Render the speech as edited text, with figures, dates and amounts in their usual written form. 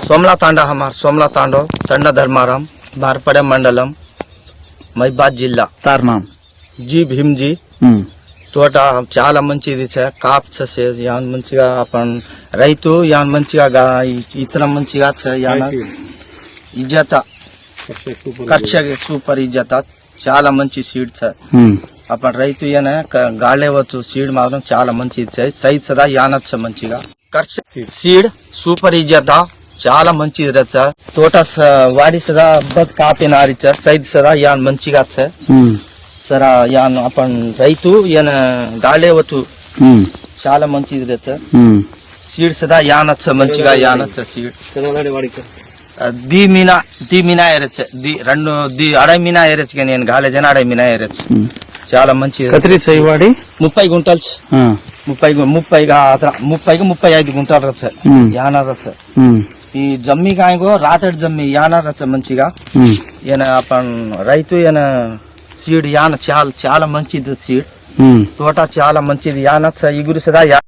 सोमला तांडा हमार सोमला तांडो तंडा धर्माराम भारपड़े मंडलम మైబాద్ జిల్లా తార్నాం జీ భీమ్జీ తోట చాలా మంచిది కాప్ యాన్ మంచిగా आपण రైతు యాన్ మంచిగా ఇతనం మంచిగా యాన ఇజ్జత కర్షక సూపర్ ఇజ్జత చాలా మంచి సీడ్ आपण రైతు యాన గాలేవచ్చు సీడ్ మాత్రం చాలా మంచిది సైజ్ సదా యానచ్చ మంచిగా కర్షక సీడ్ సూపర్ ఇజ్జత చాలా మంచిది రచ్చ తోట వాడి సదా బస్ కాపినారి సైజ్ సదా యాన్ మంచిగా సరా యాన్ आपण రైతు యాన గాలేవచ్చు చాలా మంచిది రచ్చ సీడ్ సదా యానచ్చ మంచిగా యానచ్చ సీడ్ दी मीना एरच दी రెండు दी అడై మీనా ఎరచ్ గా నేను గాలేజన అడై మీనా ఎరచ్ చాలా మంచిది కత్రి సైవాడి 30 గుంటలు 30 గా 35 గుంటలు రచ్చ యాన రచ్చ ఈ జమ్మి కాయగో రాతడి జమ్మి యాన రచ్చ మంచిగా ఏన आपण రైతు ఏన సీడ్ యాన చాలా మంచిది సీడ్ తోట చాలా మంచిది యానచ్చ ఇగురు సదా